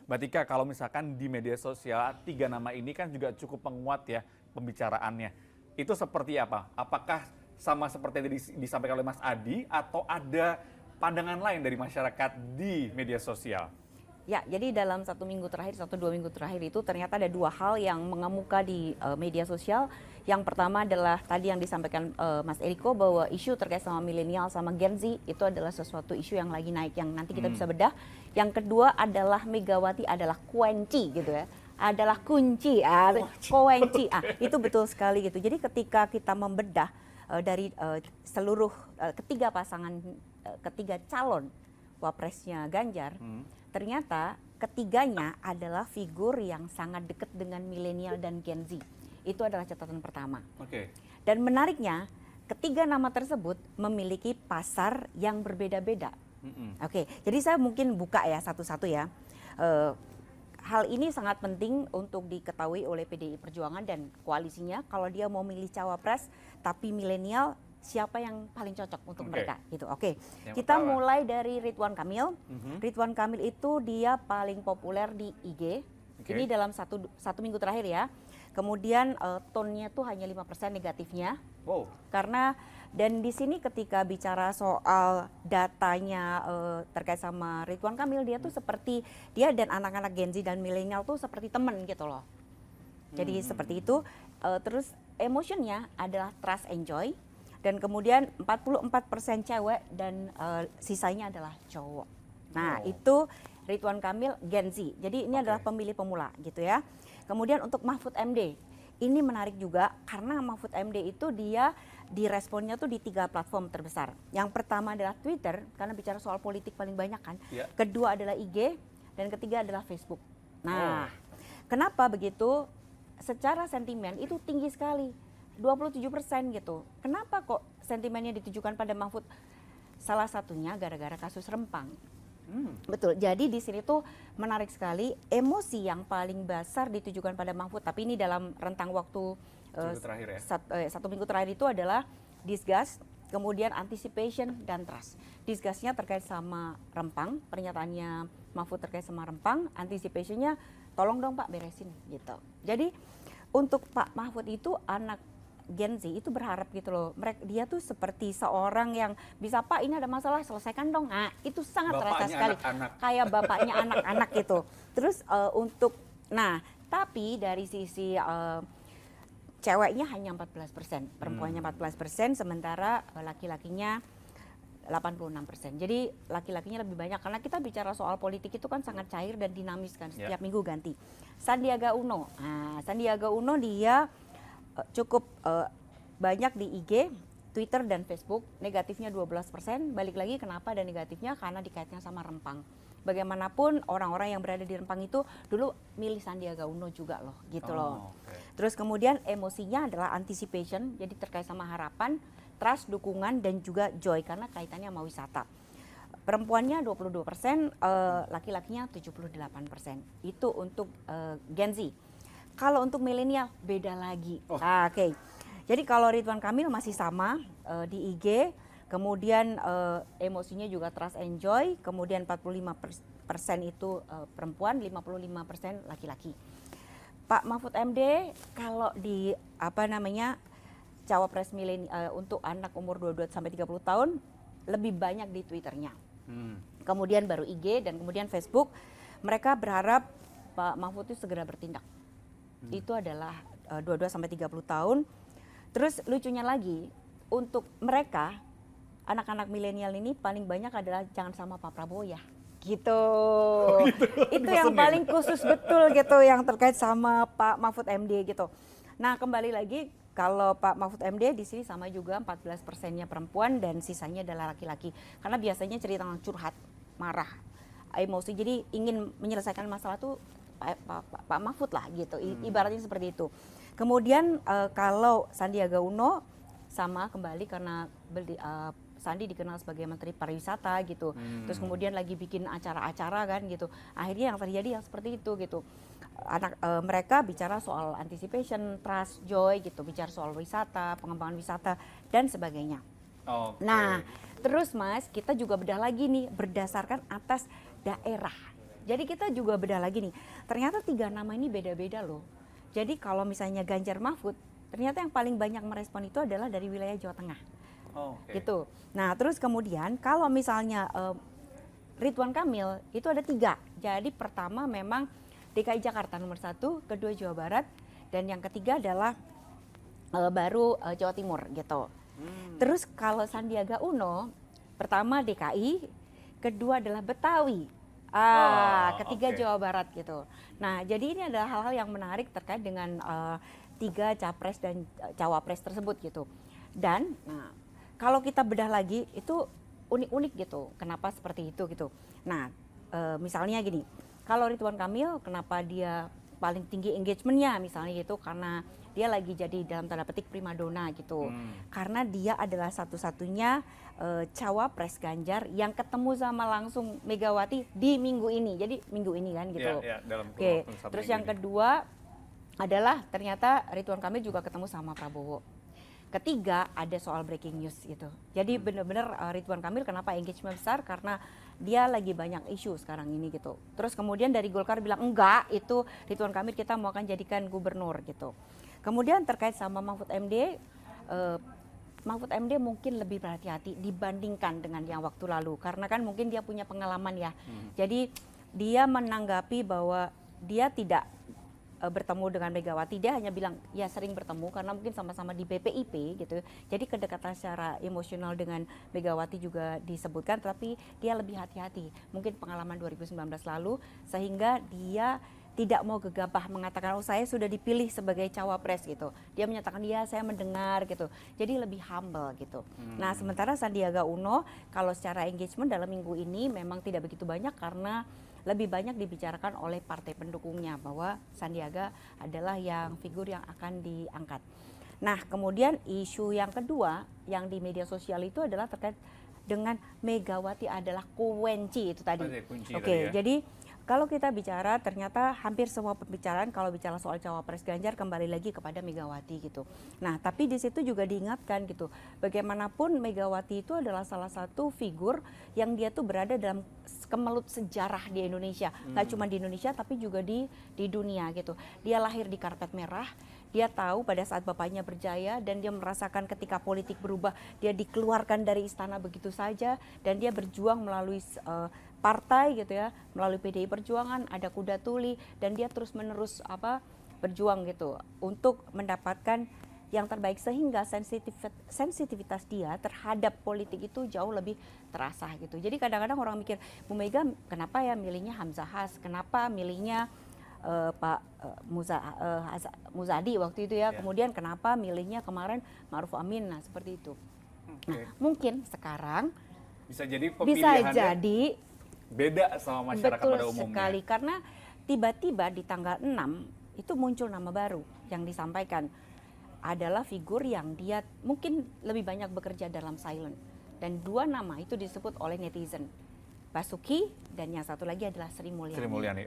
Mbak Tika, kalau misalkan di media sosial, tiga nama ini kan juga cukup menguat ya pembicaraannya. Itu seperti apa? Apakah sama seperti yang disampaikan oleh Mas Adi, atau ada pandangan lain dari masyarakat di media sosial? Ya, jadi dalam 1 minggu terakhir, 1-2 minggu terakhir itu ternyata ada dua hal yang mengemuka di media sosial. Yang pertama adalah tadi yang disampaikan Mas Eriko bahwa isu terkait sama milenial sama Gen Z itu adalah sesuatu isu yang lagi naik yang nanti kita bisa bedah. Yang kedua adalah Megawati adalah kunci gitu ya. Adalah kunci, kunci. Itu betul sekali gitu. Jadi ketika kita membedah dari seluruh ketiga pasangan, ketiga calon wapresnya Ganjar, ternyata ketiganya adalah figur yang sangat dekat dengan milenial dan Gen Z. Itu adalah catatan pertama. Oke. Dan menariknya, ketiga nama tersebut memiliki pasar yang berbeda-beda. Oke, jadi saya mungkin buka ya satu-satu ya. Hal ini sangat penting untuk diketahui oleh PDI Perjuangan dan koalisinya. Kalau dia mau milih cawapres, tapi milenial, siapa yang paling cocok untuk mereka gitu. Oke. Kita mulai dari Ridwan Kamil. Ridwan Kamil itu dia paling populer di IG. Ini dalam satu minggu terakhir ya. Kemudian tone-nya tuh hanya 5% negatifnya. Wow. Karena dan di sini ketika bicara soal datanya terkait sama Ridwan Kamil, dia tuh seperti dia dan anak-anak Gen Z dan milenial tuh seperti teman gitu loh. Jadi seperti itu. Terus emotionnya adalah trust enjoy. Dan kemudian 44% cewek dan sisanya adalah cowok. Nah itu Ridwan Kamil Gen Z. Jadi ini adalah pemilih pemula gitu ya. Kemudian untuk Mahfud MD, ini menarik juga karena Mahfud MD itu dia diresponnya tuh di 3 platform terbesar. Yang pertama adalah Twitter, karena bicara soal politik paling banyak kan. Kedua adalah IG, dan ketiga adalah Facebook. Nah, kenapa begitu? Secara sentimen itu tinggi sekali. 27% gitu. Kenapa kok sentimennya ditujukan pada Mahfud? Salah satunya gara-gara kasus Rempang. Betul. Jadi di sini tuh menarik sekali, emosi yang paling besar ditujukan pada Mahfud. Tapi ini dalam rentang waktu terakhir ya? 1 minggu terakhir itu adalah disgust, kemudian anticipation dan trust. Disgustnya terkait sama Rempang, pernyataannya Mahfud terkait sama Rempang, anticipationnya tolong dong Pak beresin gitu. Jadi untuk Pak Mahfud itu anak Gen Z itu berharap gitu loh. Dia tuh seperti seorang yang bisa Pak ini ada masalah selesaikan dong. Nah itu sangat terasa sekali. Kayak bapaknya anak-anak gitu. Terus tapi dari sisi ceweknya hanya 14%, perempuannya 14%, sementara laki-lakinya 86%. Jadi laki-lakinya lebih banyak karena kita bicara soal politik itu kan sangat cair dan dinamis kan, setiap minggu ganti. Sandiaga Uno. Nah, Sandiaga Uno dia cukup banyak di IG, Twitter dan Facebook, negatifnya 12%. Balik lagi kenapa ada negatifnya? Karena dikaitkan sama Rempang. Bagaimanapun orang-orang yang berada di Rempang itu dulu milih Sandiaga Uno juga loh, gitu loh. Terus kemudian emosinya adalah anticipation, jadi terkait sama harapan, trust, dukungan dan juga joy karena kaitannya sama wisata. Perempuannya 22%, laki-lakinya 78%. Itu untuk Gen Z. Kalau untuk milenial beda lagi. Oke. Jadi kalau Ridwan Kamil masih sama di IG, kemudian emosinya juga trust enjoy, kemudian 45% itu perempuan, 55% laki-laki. Pak Mahfud MD kalau di cawapres untuk anak umur 22 sampai 30 tahun lebih banyak di Twitternya. Kemudian baru IG dan kemudian Facebook. Mereka berharap Pak Mahfud itu segera bertindak. Itu adalah 22 sampai 30 tahun. Terus lucunya lagi, untuk mereka anak-anak milenial ini paling banyak adalah jangan sama Pak Prabowo ya. Gitu. Itu yang paling khusus betul gitu yang terkait sama Pak Mahfud MD gitu. Nah, kembali lagi kalau Pak Mahfud MD di sini sama juga 14%-nya perempuan dan sisanya adalah laki-laki. Karena biasanya cerita curhat, marah, emosi. Jadi ingin menyelesaikan masalah tuh Pak Mahfud lah gitu, ibaratnya seperti itu. Kemudian kalau Sandiaga Uno sama kembali karena Sandi dikenal sebagai Menteri Pariwisata gitu, terus kemudian lagi bikin acara-acara kan gitu. Akhirnya yang terjadi yang seperti itu gitu. Mereka bicara soal anticipation, trust, joy gitu, bicara soal wisata, pengembangan wisata dan sebagainya. Nah, terus Mas, kita juga bedah lagi nih berdasarkan atas daerah. Jadi kita juga bedah lagi nih, ternyata 3 nama ini beda-beda loh. Jadi kalau misalnya Ganjar Mahfud, ternyata yang paling banyak merespon itu adalah dari wilayah Jawa Tengah. Oh, oke. Gitu. Nah terus kemudian kalau misalnya Ridwan Kamil itu ada 3. Jadi pertama memang DKI Jakarta nomor 1, kedua Jawa Barat, dan yang ketiga adalah baru Jawa Timur gitu. Terus kalau Sandiaga Uno, pertama DKI, kedua adalah Betawi, ketiga oke. Jawa Barat gitu. Nah jadi ini adalah hal-hal yang menarik terkait dengan 3 capres dan cawapres tersebut gitu. Dan nah, kalau kita bedah lagi itu unik-unik gitu, kenapa seperti itu gitu. Nah misalnya gini, kalau Ridwan Kamil kenapa dia paling tinggi engagementnya misalnya gitu, karena dia lagi jadi dalam tanda petik primadona gitu. Karena dia adalah satu-satunya cawapres Ganjar yang ketemu sama langsung Megawati di minggu ini. Jadi minggu ini kan gitu. Ya, dalam kurun Oke. waktu 1 Terus minggu yang ini. kedua adalah ternyata Ridwan Kamil juga ketemu sama Prabowo. Ketiga ada soal breaking news gitu. Jadi benar-benar Ridwan Kamil kenapa engagement besar, karena dia lagi banyak isu sekarang ini gitu. Terus kemudian dari Golkar bilang enggak, itu Ridwan Kamil kita mau akan jadikan gubernur gitu. Kemudian terkait sama Mahfud MD, Mahfud MD mungkin lebih berhati-hati dibandingkan dengan yang waktu lalu, karena kan mungkin dia punya pengalaman ya. Jadi dia menanggapi bahwa dia tidak bertemu dengan Megawati, dia hanya bilang ya sering bertemu karena mungkin sama-sama di BPIP gitu. Jadi kedekatan secara emosional dengan Megawati juga disebutkan, tapi dia lebih hati-hati. Mungkin pengalaman 2019 lalu sehingga dia tidak mau gegabah mengatakan oh saya sudah dipilih sebagai cawapres gitu. Dia menyatakan ya saya mendengar gitu. Jadi lebih humble gitu. Nah sementara Sandiaga Uno kalau secara engagement dalam minggu ini memang tidak begitu banyak karena lebih banyak dibicarakan oleh partai pendukungnya bahwa Sandiaga adalah yang figur yang akan diangkat. Nah kemudian isu yang kedua yang di media sosial itu adalah terkait dengan Megawati adalah kunci itu tadi. Kunci Oke, tadi ya. jadi kalau kita bicara ternyata hampir semua pembicaraan kalau bicara soal cawapres Ganjar kembali lagi kepada Megawati gitu. Nah tapi di situ juga diingatkan gitu, bagaimanapun Megawati itu adalah salah satu figur yang dia tuh berada dalam kemelut sejarah di Indonesia. Nggak cuma di Indonesia tapi juga di dunia gitu. Dia lahir di karpet merah, dia tahu pada saat bapaknya berjaya dan dia merasakan ketika politik berubah, dia dikeluarkan dari istana begitu saja dan dia berjuang melalui partai gitu ya, melalui PDI Perjuangan, ada kuda tuli dan dia terus menerus berjuang gitu untuk mendapatkan yang terbaik sehingga sensitivitas dia terhadap politik itu jauh lebih terasa gitu. Jadi kadang-kadang orang mikir Bu Mega kenapa ya milihnya Hamzahas, kenapa milihnya Pak Muzadi waktu itu ya, kemudian kenapa milihnya kemarin Ma'ruf Amin, nah seperti itu. Nah mungkin sekarang Bisa jadi bisa pemilihannya jadi beda sama masyarakat betul pada umumnya. sekali, karena tiba-tiba di tanggal 6 itu muncul nama baru yang disampaikan adalah figur yang dia mungkin lebih banyak bekerja dalam silent, dan 2 nama itu disebut oleh netizen, Basuki dan yang satu lagi adalah Sri Mulyani. Sri Mulyani.